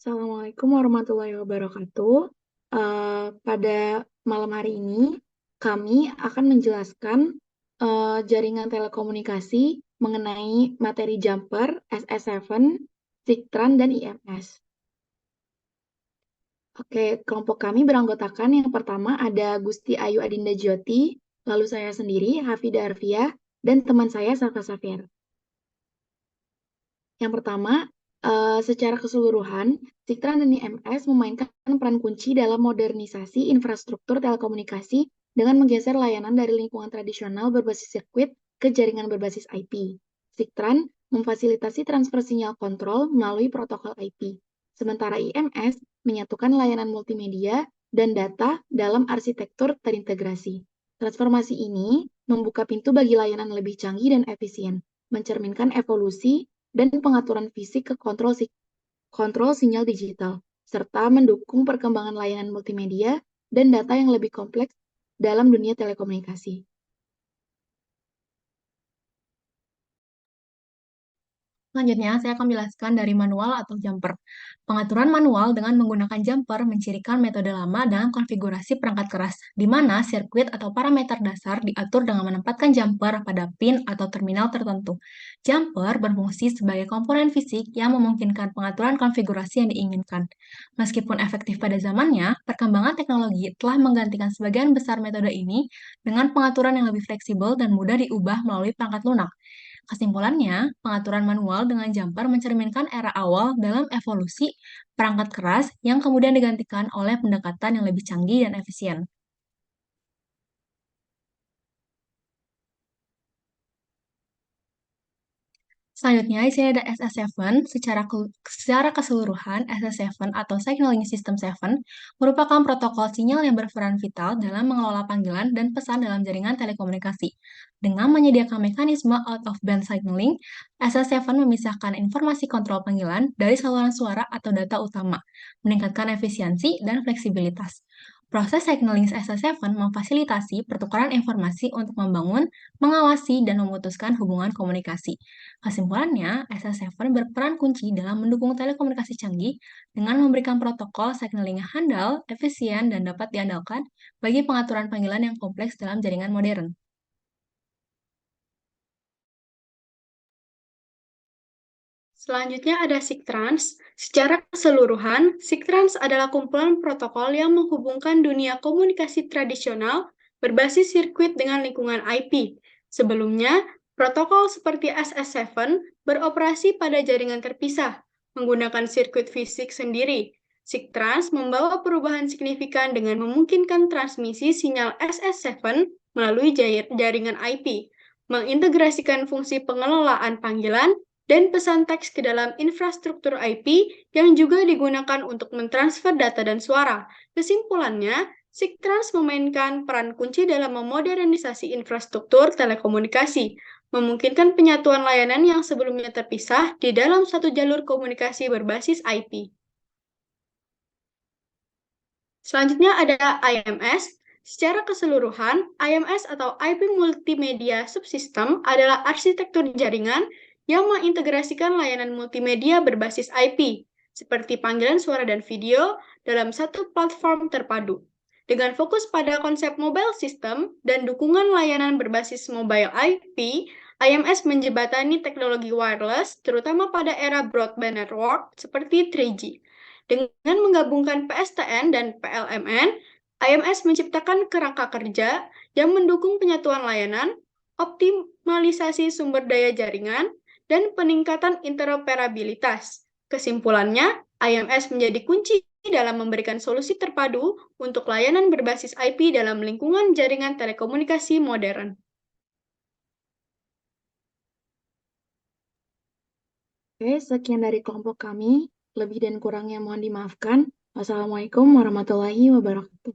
Assalamualaikum warahmatullahi wabarakatuh. Pada malam hari ini, kami akan menjelaskan jaringan telekomunikasi mengenai materi jumper, SS7, SIGTRAN, dan IMS. Oke, kelompok kami beranggotakan yang pertama ada Gusti Ayu Adinda Jyoti, lalu saya sendiri, Hafida Arfiah, dan teman saya, Safa Safir. Yang pertama, secara keseluruhan, SIGTRAN dan IMS memainkan peran kunci dalam modernisasi infrastruktur telekomunikasi dengan menggeser layanan dari lingkungan tradisional berbasis sirkuit ke jaringan berbasis IP. SIGTRAN memfasilitasi transfer sinyal kontrol melalui protokol IP, sementara IMS menyatukan layanan multimedia dan data dalam arsitektur terintegrasi. Transformasi ini membuka pintu bagi layanan lebih canggih dan efisien, mencerminkan evolusi dan pengaturan fisik ke kontrol sinyal digital, serta mendukung perkembangan layanan multimedia dan data yang lebih kompleks dalam dunia telekomunikasi. Selanjutnya, saya akan menjelaskan dari manual atau jumper. Pengaturan manual dengan menggunakan jumper mencirikan metode lama dalam konfigurasi perangkat keras, di mana sirkuit atau parameter dasar diatur dengan menempatkan jumper pada pin atau terminal tertentu. Jumper berfungsi sebagai komponen fisik yang memungkinkan pengaturan konfigurasi yang diinginkan. Meskipun efektif pada zamannya, perkembangan teknologi telah menggantikan sebagian besar metode ini dengan pengaturan yang lebih fleksibel dan mudah diubah melalui perangkat lunak. Kesimpulannya, pengaturan manual dengan jumper mencerminkan era awal dalam evolusi perangkat keras yang kemudian digantikan oleh pendekatan yang lebih canggih dan efisien. Selanjutnya, di sini ada SS7. Secara keseluruhan, SS7 atau Signaling System 7 merupakan protokol sinyal yang berperan vital dalam mengelola panggilan dan pesan dalam jaringan telekomunikasi. Dengan menyediakan mekanisme out-of-band signaling, SS7 memisahkan informasi kontrol panggilan dari saluran suara atau data utama, meningkatkan efisiensi dan fleksibilitas. Proses signaling SS7 memfasilitasi pertukaran informasi untuk membangun, mengawasi, dan memutuskan hubungan komunikasi. Kesimpulannya, SS7 berperan kunci dalam mendukung telekomunikasi canggih dengan memberikan protokol signaling yang handal, efisien, dan dapat diandalkan bagi pengaturan panggilan yang kompleks dalam jaringan modern. Selanjutnya ada SIGTRANS. Secara keseluruhan, SIGTRANS adalah kumpulan protokol yang menghubungkan dunia komunikasi tradisional berbasis sirkuit dengan lingkungan IP. Sebelumnya, protokol seperti SS7 beroperasi pada jaringan terpisah, menggunakan sirkuit fisik sendiri. SIGTRANS membawa perubahan signifikan dengan memungkinkan transmisi sinyal SS7 melalui jaringan IP, mengintegrasikan fungsi pengelolaan panggilan dan pesan teks ke dalam infrastruktur IP yang juga digunakan untuk mentransfer data dan suara. Kesimpulannya, SIGTRANS memainkan peran kunci dalam memodernisasi infrastruktur telekomunikasi, memungkinkan penyatuan layanan yang sebelumnya terpisah di dalam satu jalur komunikasi berbasis IP. Selanjutnya ada IMS. Secara keseluruhan, IMS atau IP Multimedia Subsystem adalah arsitektur jaringan yang mengintegrasikan layanan multimedia berbasis IP, seperti panggilan suara dan video, dalam satu platform terpadu. Dengan fokus pada konsep mobile system dan dukungan layanan berbasis mobile IP, IMS menjembatani teknologi wireless, terutama pada era broadband network seperti 3G. Dengan menggabungkan PSTN dan PLMN, IMS menciptakan kerangka kerja yang mendukung penyatuan layanan, optimalisasi sumber daya jaringan, dan peningkatan interoperabilitas. Kesimpulannya, IMS menjadi kunci dalam memberikan solusi terpadu untuk layanan berbasis IP dalam lingkungan jaringan telekomunikasi modern. Oke, sekian dari kelompok kami. Lebih dan kurangnya mohon dimaafkan. Wassalamualaikum warahmatullahi wabarakatuh.